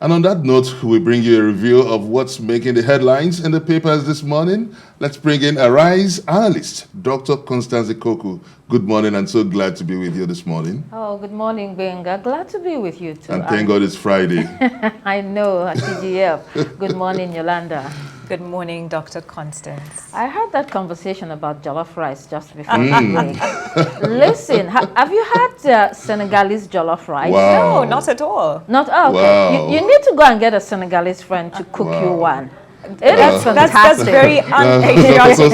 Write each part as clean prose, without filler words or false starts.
And on that note, we bring you a review of what's making the headlines in the papers this morning. Let's bring in Arise analyst, Dr. Constance Ikoku. Good morning, and so glad to be with you this morning. Oh, good morning, Benga. Glad to be with you too. And thank God it's Friday. I know, at TGF. Good morning, Yolanda. Good morning, Dr. Constance. I had that conversation about jollof rice just before the break. Listen, have you had Senegalese jollof rice? Wow. No, not at all. Not okay. Wow. You need to go and get a Senegalese friend to cook you one. That's fantastic. very Dr. unpatriotic. Constance,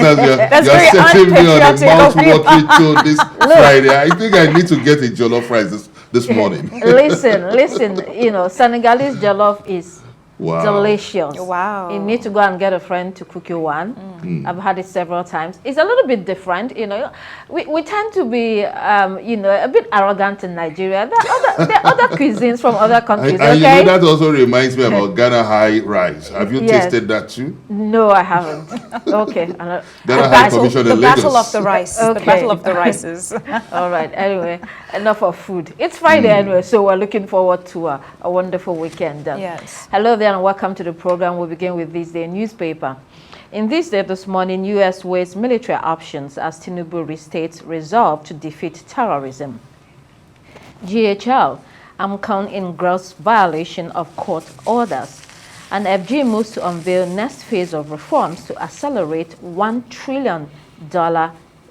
That's you're very setting me on a unpatriotic. mouth-watering tone this Friday. I think I need to get a jollof rice this morning. Listen, you know, Senegalese jollof is Wow. delicious. Wow. You need to go and get a friend to cook you one. I've had it several times. It's a little bit different, you know. We tend to be, you know, a bit arrogant in Nigeria. There are other cuisines from other countries, And okay? you know, that also reminds me about Ghana High rice. Have you Yes. tasted that too? No, I haven't. Okay. Ghana High Commission The in battle Lagos. of the rice. Okay. The battle of the rices. All right. Anyway, enough of food. It's Friday anyway, so we're looking forward to a wonderful weekend. Yes. Hello there and welcome to the program. We'll begin with This Day newspaper. In This Day this morning, U.S. weighs military options as Tinubu restates resolve to defeat terrorism. GHL, AMCON in gross violation of court orders. And FG moves to unveil next phase of reforms to accelerate $1 trillion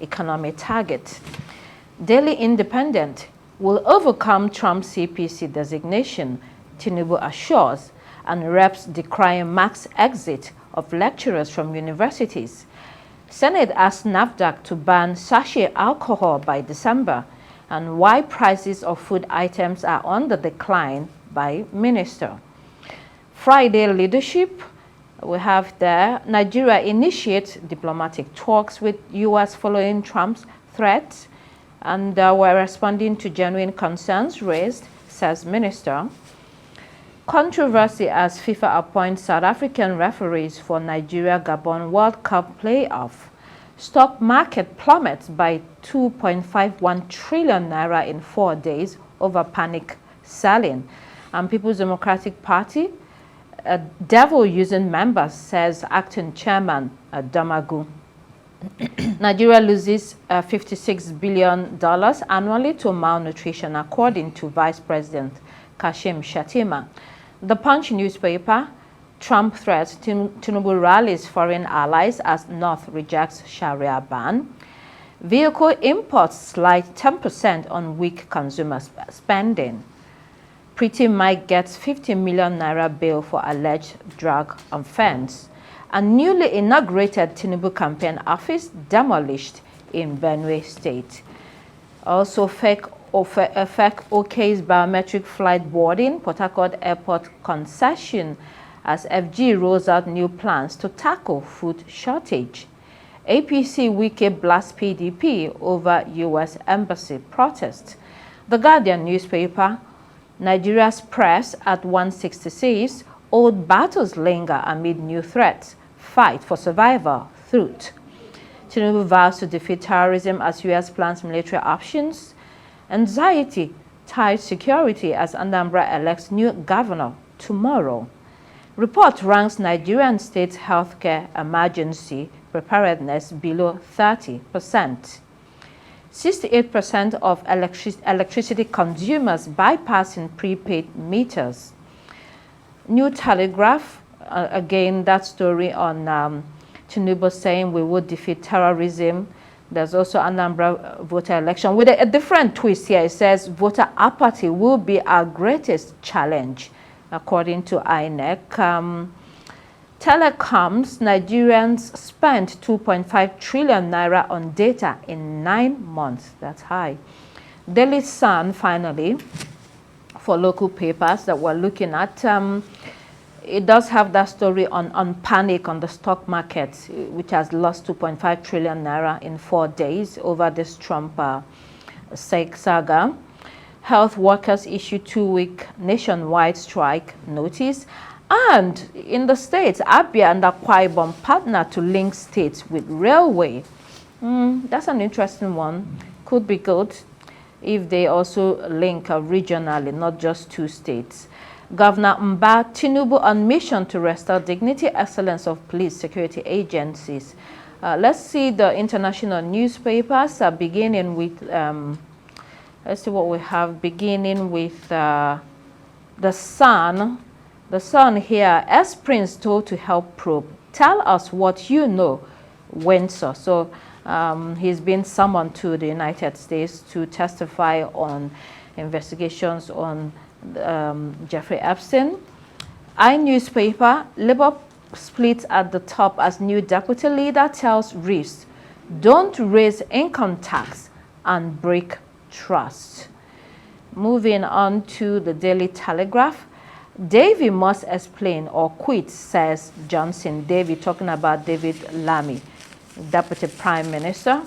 economic target. Daily Independent will overcome Trump's CPC designation, Tinubu assures, and reps decrying max exit of lecturers from universities. Senate asks NAFDAC to ban sachet alcohol by December, and why prices of food items are on the decline by minister. Friday leadership, we have there, Nigeria initiates diplomatic talks with U.S. following Trump's threats, and we're responding to genuine concerns raised, says minister. Controversy as FIFA appoints South African referees for Nigeria-Gabon World Cup playoff. Stock market plummets by 2.51 trillion naira in 4 days over panic selling. And People's Democratic Party, a devil-using member, says acting chairman Damagu. Nigeria loses $56 billion annually to malnutrition, according to Vice President Kashim Shettima. The Punch newspaper, Trump threats Tinubu rallies foreign allies as North rejects Sharia ban. Vehicle imports slide 10% on weak consumer spending. Pretty Mike gets 50 million naira bail for alleged drug offense. A newly inaugurated Tinubu campaign office demolished in Benue State. Also, fake OK's biometric flight boarding, Port Harcourt Airport concession as FG rolls out new plans to tackle food shortage. APC Wike blasts PDP over U.S. Embassy protest. The Guardian newspaper, Nigeria's press at 166, old battles linger amid new threats, fight for survival, truth. Tinubu vows to defeat terrorism as U.S. plans military options. Anxiety ties security as Anambra elects new governor tomorrow. Report ranks Nigerian state healthcare emergency preparedness below 30%. 68% of electricity consumers bypassing prepaid meters. New Telegraph, again, that story on Tinubu saying we would defeat terrorism. There's also Anambra voter election with a different twist here. It says voter apathy will be our greatest challenge, according to INEC. Telecoms, Nigerians spent 2.5 trillion naira on data in 9 months. That's high. Daily Sun, finally, for local papers that we're looking at, it does have that story on panic on the stock market, which has lost 2.5 trillion naira in 4 days over this Trump saga. Health workers issue 2-week nationwide strike notice. And in the states, Abia and Akwa Ibom partner to link states with railway. That's an interesting one. Could be good if they also link regionally, not just 2 states. Governor Tinubu on mission to restore dignity, excellence of police security agencies. Let's see the international newspapers, beginning with, let's see what we have, beginning with The Sun. The Sun here, S-Prince told to help probe. Tell us what you know, Windsor. So he's been summoned to the United States to testify on investigations on Jeffrey Epstein. iNewspaper, Labour splits at the top as new deputy leader tells Reeves, don't raise income tax and break trust. Moving on to the Daily Telegraph, Davy must explain or quit, says Johnson. Davy talking about David Lammy, Deputy Prime Minister.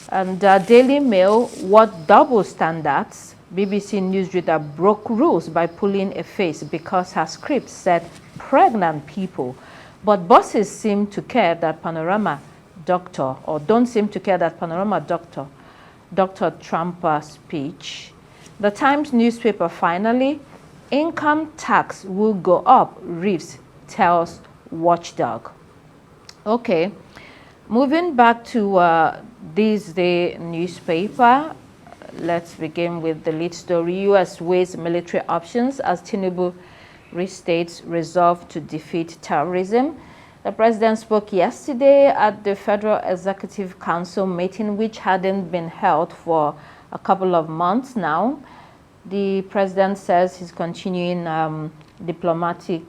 And Daily Mail, what double standards? BBC newsreader broke rules by pulling a face because her script said pregnant people. But bosses seem to care that Panorama doctor, or don't seem to care that Panorama doctor, Dr. Trump's speech. The Times newspaper finally, income tax will go up, Reeves tells Watchdog. Okay, moving back to this day newspaper, let's begin with the lead story. U.S. weighs military options as Tinubu restates resolve to defeat terrorism. The president spoke yesterday at the Federal Executive Council meeting, which hadn't been held for a couple of months now. The president says he's continuing diplomatic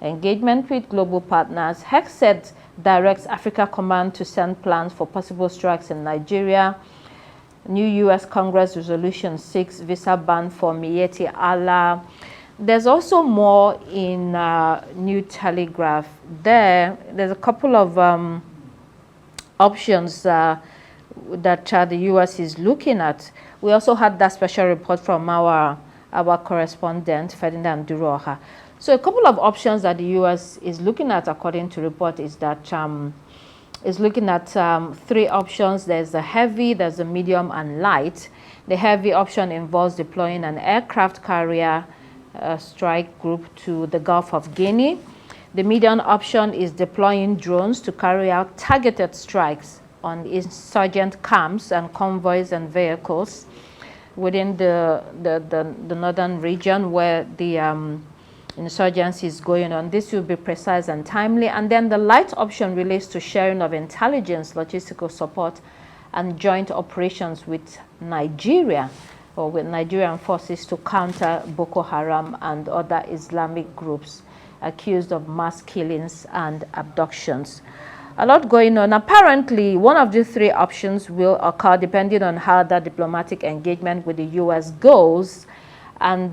engagement with global partners. Hegseth directs Africa Command to send plans for possible strikes in Nigeria. New U.S. Congress resolution 6 visa ban for Miyetti Allah. There's also more in New Telegraph. There's a couple of options that the U.S. is looking at. We also had that special report from our correspondent, Ferdinand Duroha. So a couple of options that the U.S. is looking at, according to report, is that is looking at three options. There's the heavy, there's the medium, and light. The heavy option involves deploying an aircraft carrier strike group to the Gulf of Guinea. The medium option is deploying drones to carry out targeted strikes on insurgent camps and convoys and vehicles within the northern region where the insurgency is going on. This will be precise and timely. And then the light option relates to sharing of intelligence, logistical support, and joint operations with Nigeria, or with Nigerian forces to counter Boko Haram and other Islamic groups accused of mass killings and abductions. A lot going on. Apparently, one of the three options will occur depending on how that diplomatic engagement with the U.S. goes. And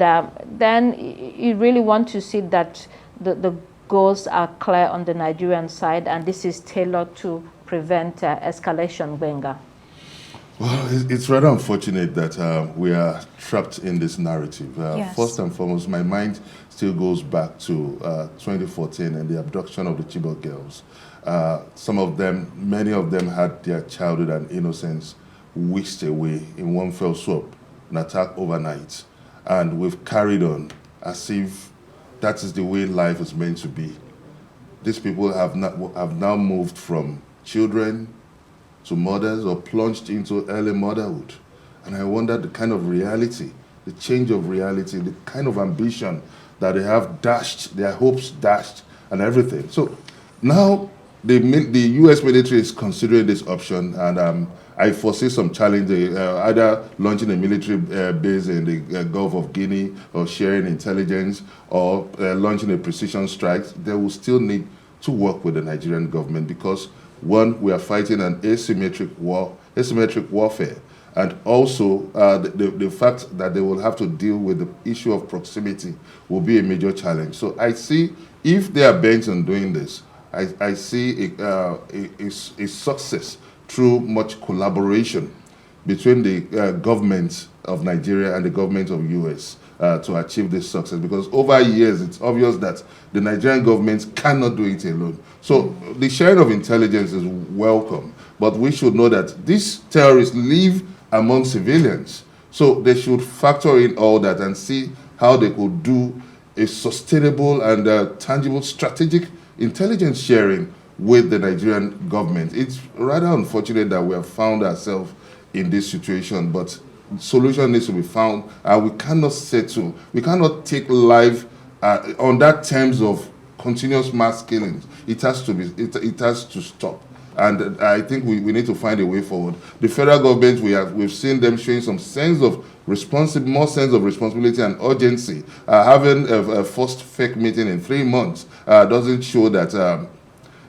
then you really want to see that the goals are clear on the Nigerian side, and this is tailored to prevent escalation, Benga. Well, it's rather unfortunate that we are trapped in this narrative. Yes. First and foremost, my mind still goes back to 2014 and the abduction of the Chibok girls. Some of them, many of them had their childhood and innocence whisked away in one fell swoop, an attack overnight. And we've carried on as if that is the way life is meant to be. These people have now moved from children to mothers or plunged into early motherhood. And I wonder the kind of reality, the change of reality, the kind of ambition that they have dashed, their hopes dashed and everything. So now the U.S. military is considering this option, and I foresee some challenge, either launching a military base in the Gulf of Guinea or sharing intelligence or launching a precision strike. They will still need to work with the Nigerian government because one, we are fighting an asymmetric warfare, and also the fact that they will have to deal with the issue of proximity will be a major challenge. So I see, if they are bent on doing this, I see a success through much collaboration between the government of Nigeria and the government of U.S. To achieve this success, because over years it's obvious that the Nigerian government cannot do it alone. So the sharing of intelligence is welcome, but we should know that these terrorists live among civilians. So they should factor in all that and see how they could do a sustainable and tangible strategic intelligence sharing with the Nigerian government. It's rather unfortunate that we have found ourselves in this situation, but solution needs to be found, and we cannot settle. We cannot take life on that terms of continuous mass killings. It has to be. It has to stop. And I think we need to find a way forward. The federal government, we've seen them showing some sense of more sense of responsibility and urgency. Having a first fake meeting in 3 months doesn't show that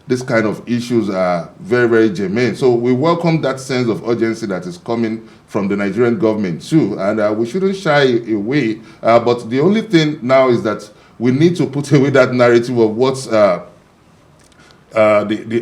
this kind of issues are very, very germane. So we welcome that sense of urgency that is coming from the Nigerian government too, and we shouldn't shy away. But the only thing now is that we need to put away that narrative of what's the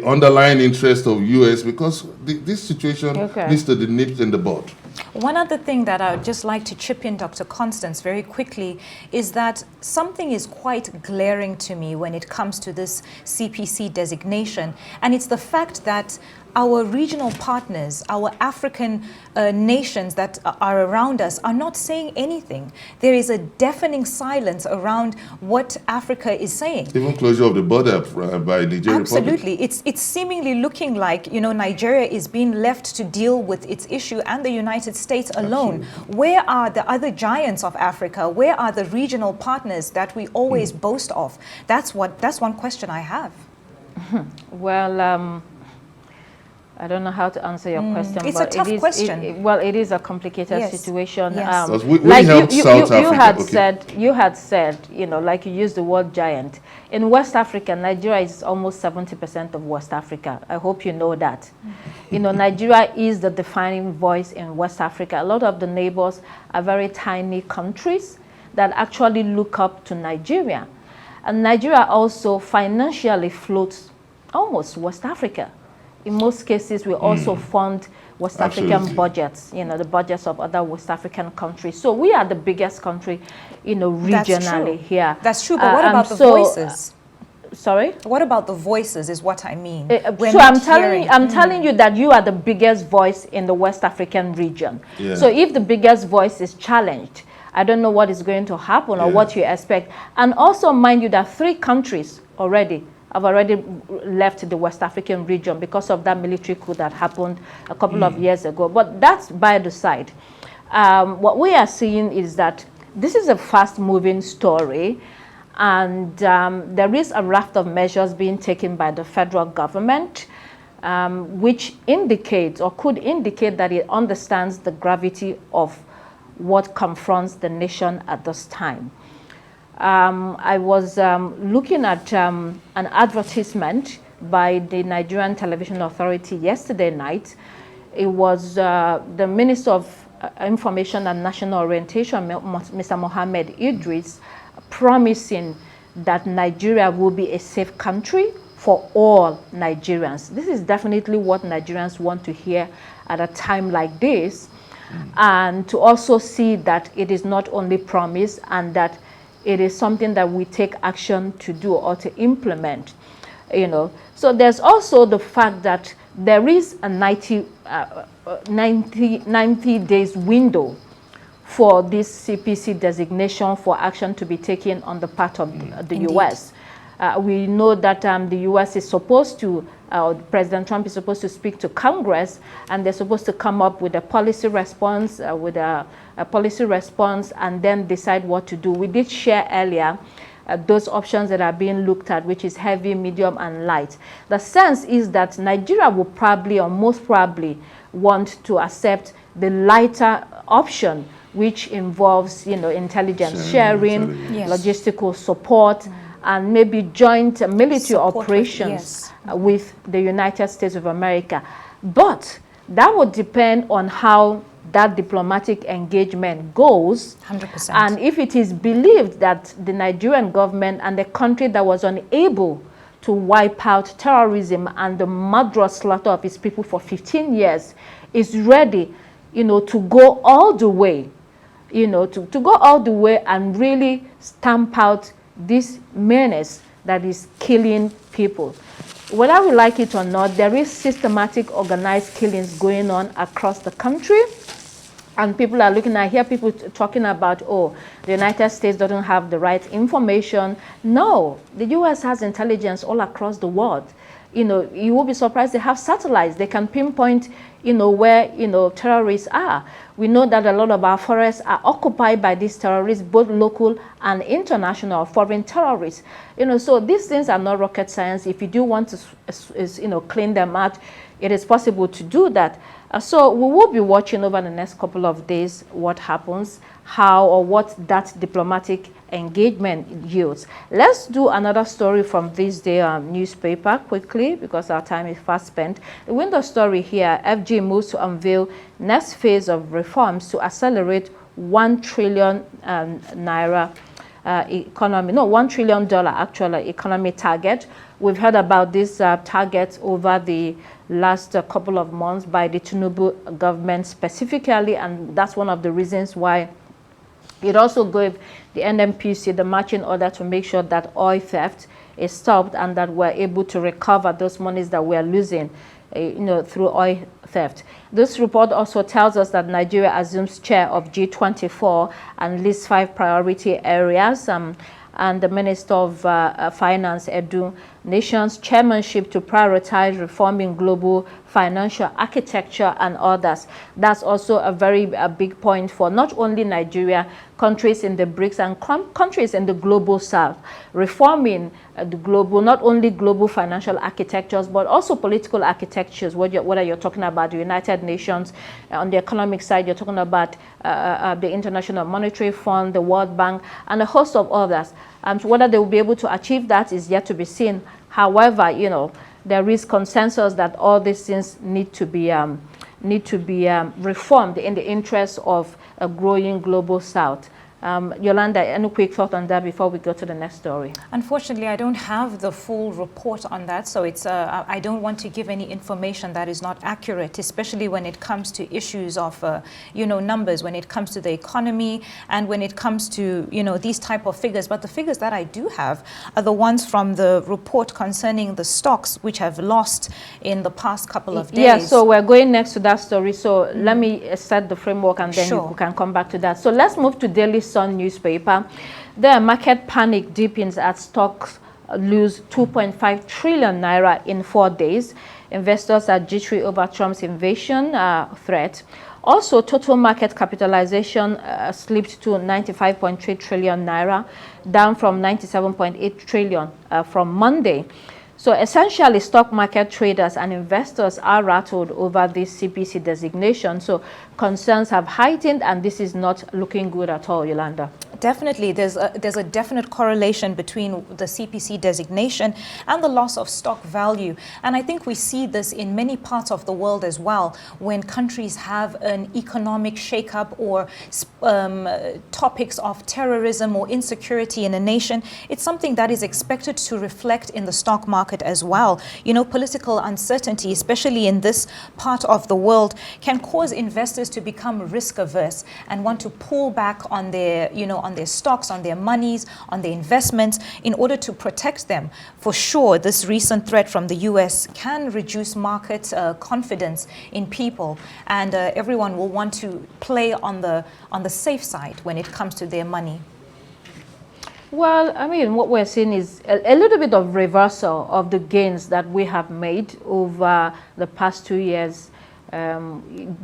underlying interest of U.S. because this situation needs to be nipped in the bud. One other thing that I would just like to chip in, Dr. Constance, very quickly, is that something is quite glaring to me when it comes to this CPC designation, and it's the fact that our regional partners, our African nations that are around us are not saying anything. There is a deafening silence around what Africa is saying. Even closure of the border by Nigeria. Absolutely. It's seemingly looking like, Nigeria is being left to deal with its issue and the United States alone. Absolutely. Where are the other giants of Africa? Where are the regional partners that we always boast of? That's one question I have. Well, I don't know how to answer your question. It's but a tough question. It is a complicated situation. Yes. We like helped South Africa. You had said, like you used the word giant. In West Africa, Nigeria is almost 70% of West Africa. I hope you know that. Nigeria is the defining voice in West Africa. A lot of the neighbors are very tiny countries that actually look up to Nigeria. And Nigeria also financially floats almost West Africa. In most cases, we also fund West African budgets, the budgets of other West African countries. So we are the biggest country, regionally here. That's true, but what about the voices? Sorry? What about the voices is what I mean. So I'm telling you that you are the biggest voice in the West African region. Yeah. So if the biggest voice is challenged, I don't know what is going to happen or what you expect. And also mind you that 3 countries have already left the West African region because of that military coup that happened a couple of years ago. But that's by the side. What we are seeing is that this is a fast-moving story, and there is a raft of measures being taken by the federal government, which indicates or could indicate that it understands the gravity of what confronts the nation at this time. I was looking at an advertisement by the Nigerian Television Authority yesterday night. It was the Minister of Information and National Orientation, Mr. Mohammed Idris, promising that Nigeria will be a safe country for all Nigerians. This is definitely what Nigerians want to hear at a time like this, and to also see that it is not only promise and that it is something that we take action to do or to implement, So there's also the fact that there is a 90 days window for this CPC designation for action to be taken on the part of the U.S. We know that the U.S. is supposed to, President Trump is supposed to speak to Congress, and they're supposed to come up with a policy response, and then decide what to do. We did share earlier those options that are being looked at, which is heavy, medium, and light. The sense is that Nigeria will probably, or most probably, want to accept the lighter option, which involves, intelligence sharing, logistical support, and maybe joint military operations with the United States of America. But that would depend on how that diplomatic engagement goes. 100%. And if it is believed that the Nigerian government and the country that was unable to wipe out terrorism and the murderous slaughter of its people for 15 years is ready, to go all the way, to go all the way and really stamp out this menace that is killing people. Whether we like it or not, there is systematic organized killings going on across the country. And people are looking, I hear people talking about, oh, the United States doesn't have the right information. No, the US has intelligence all across the world. You know, you will be surprised, they have satellites. They can pinpoint, you know, where, you know, terrorists are. We know that a lot of our forests are occupied by these terrorists, both local and international foreign terrorists. You know, so these things are not rocket science. If you do want to, you know, clean them out, it is possible to do that. So we will be watching over the next couple of days what happens, how or what that diplomatic engagement yields. Let's do another story from this day newspaper quickly, because our time is fast spent. The window story here, FG moves to unveil next phase of reforms to accelerate 1 trillion naira economy, no, $1 trillion actually economy target. We've heard about this target over the last couple of months by the Tinubu government specifically, and that's one of the reasons why it also gave the NMPC the marching order to make sure that oil theft is stopped and that we're able to recover those monies that we're losing, you know, through oil theft. This report also tells us that Nigeria assumes chair of G24 and lists 5 priority areas. And the Minister of Finance, Edu, nation's chairmanship to prioritize reforming global financial architecture and others. That's also a very big point for not only Nigeria, countries in the BRICS and countries in the global south, reforming the global, not only global financial architectures, but also political architectures, whether you're talking about the United Nations. On the economic side, you're talking about the International Monetary Fund, the World Bank, and a host of others. So whether they will be able to achieve that is yet to be seen. However, you know, there is consensus that all these things need to be reformed in the interest of a growing global south. Yolanda, any quick thought on that before we go to the next story? Unfortunately, I don't have the full report on that, so it's I don't want to give any information that is not accurate, especially when it comes to issues of you know, numbers, when it comes to the economy and when it comes to, you know, these type of figures. But the figures that I do have are the ones from the report concerning the stocks which have lost in the past couple of days. Yeah, so we're going next to that story. So let me set the framework and then you can come back to that. So let's move to Daily Sun newspaper. The market panic deepens as stocks lose 2.5 trillion naira in 4 days. Investors are jittery over Trump's invasion threat. Also, total market capitalization slipped to 95.3 trillion naira, down from 97.8 trillion from Monday. So essentially, stock market traders and investors are rattled over this CPC designation. So concerns have heightened, and this is not looking good at all, Yolanda. Definitely, there's a definite correlation between the CPC designation and the loss of stock value. And I think we see this in many parts of the world as well, when countries have an economic shakeup or topics of terrorism or insecurity in a nation. It's something that is expected to reflect in the stock market as well. You know, political uncertainty, especially in this part of the world, can cause investors to become risk averse and want to pull back on their, you know, on their stocks, on their monies, on their investments in order to protect them. For sure, this recent threat from the US can reduce market confidence in people, and everyone will want to play on the safe side when it comes to their money. Well, I mean, what we're seeing is a little bit of reversal of the gains that we have made over the past 2 years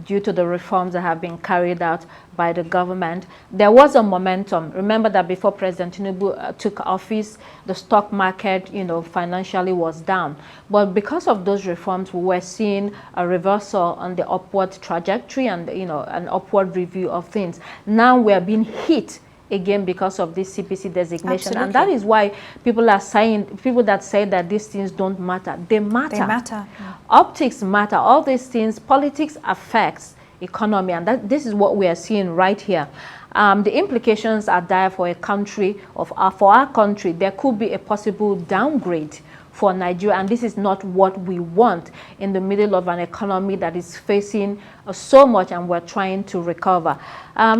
due to the reforms that have been carried out by the government. There was a momentum. Remember that before President Tinubu took office, the stock market, you know, financially was down. But because of those reforms, we were seeing a reversal on the upward trajectory and, you know, an upward review of things. Now we're being hit again because of this CPC designation. Absolutely. And that is why people are saying, people that say that these things don't matter, they matter. They matter. Yeah. Optics matter. All these things, politics affects economy, and this is what we are seeing right here. The implications are dire for a country, for our country. There could be a possible downgrade for Nigeria, and this is not what we want in the middle of an economy that is facing so much, and we're trying to recover.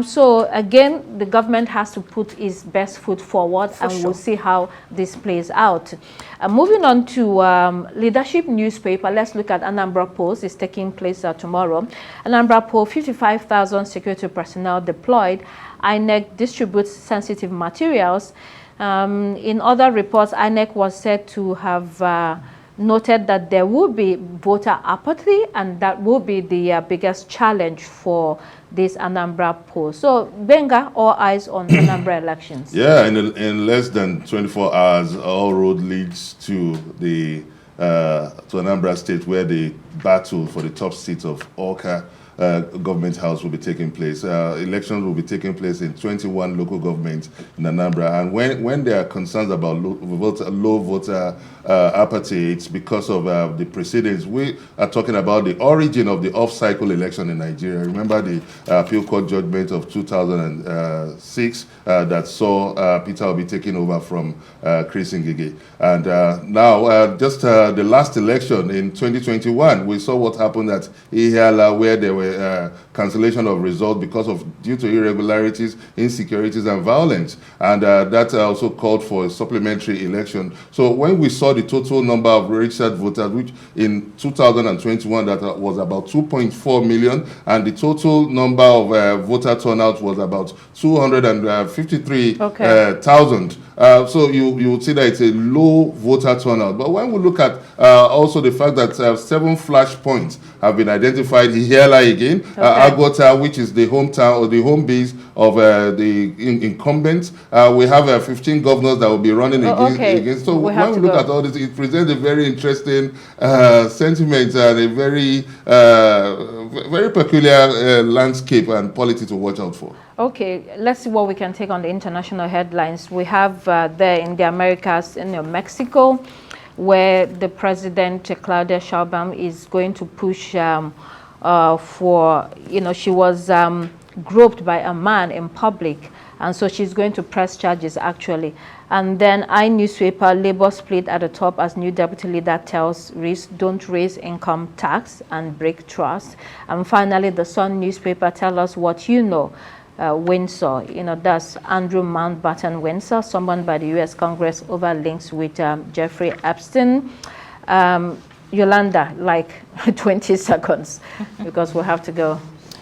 So again, the government has to put its best foot forward, and we'll see how this plays out. Moving on to leadership newspaper, let's look at Anambra Post. It's taking place tomorrow. Anambra Post, 55,000 security personnel deployed. INEC distributes sensitive materials. In other reports, INEC was said to have noted that there will be voter apathy, and that will be the biggest challenge for this Anambra Post. So, Benga, all eyes on Anambra elections. Yeah, in less than 24 hours, all road leads to the to Anambra State, where the battle for the top seat of Awka government house will be taking place. Elections will be taking place in 21 local governments in Anambra. And when there are concerns about low voter apathy, it's because of the precedents. We are talking about the origin of the off-cycle election in Nigeria. Remember the appeal court judgment of 2006 that saw Peter Obi taking over from Chris Ngige. And now, just the last election in 2021, we saw what happened at Ihiala, where there were cancellation of results due to irregularities, insecurities, and violence, and that also called for a supplementary election. So when we saw the total number of registered voters, which in 2021 that was about 2.4 million, and the total number of voter turnout was about 253,000. So you would see that it's a low voter turnout. But when we look at also the fact that 7 flashpoints have been identified here again, Agota, which is the hometown or the home base of the incumbents, we have 15 governors that will be running against. So when we look at all this, it presents a very interesting sentiment and a very very peculiar landscape and polity to watch out for. Okay, let's see what we can take on the international headlines. We have there in the Americas, in Mexico, where the president, Claudia Sheinbaum, is going to push for, she was groped by a man in public, and so she's going to press charges, actually. And then newspaper, Labour split at the top as new deputy leader tells don't raise income tax and break trust. And finally, the Sun newspaper tells us what you know. Windsor, that's Andrew Mountbatten Windsor, summoned by the U.S. Congress over links with Jeffrey Epstein. Yolanda, like 20 seconds, because we have to go.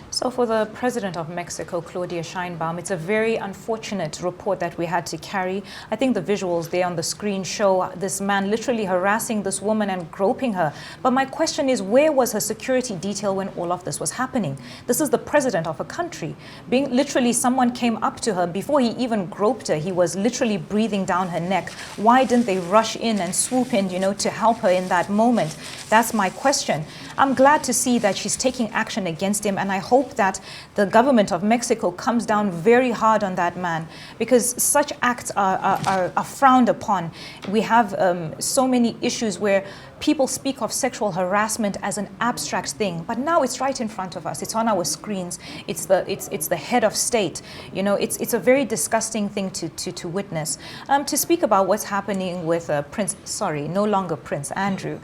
So for the president of Mexico, Claudia Sheinbaum, it's a very unfortunate report that we had to carry. I think the visuals there on the screen show this man literally harassing this woman and groping her. But my question is, where was her security detail when all of this was happening? This is the president of a country. Literally, someone came up to her before he even groped her. He was literally breathing down her neck. Why didn't they rush in and swoop in, to help her in that moment? That's my question. I'm glad to see that she's taking action against him, and I hope that the government of Mexico comes down very hard on that man, because such acts are frowned upon. We have so many issues where people speak of sexual harassment as an abstract thing, but now it's right in front of us. It's on our screens. It's the head of state. It's a very disgusting thing to witness. To speak about what's happening with no longer Prince Andrew,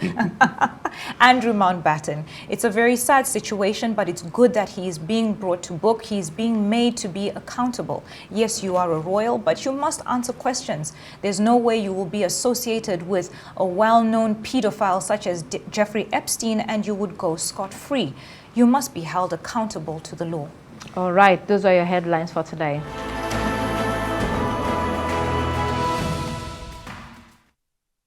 Andrew Mountbatten. It's a very sad situation, but it's good that he is being brought to book. He's being made to be accountable. Yes, you are a royal, but you must answer questions. There's no way you will be associated with a well-known pedophile such as Jeffrey Epstein and you would go scot-free. You must be held accountable to the law. All right, those are your headlines for today.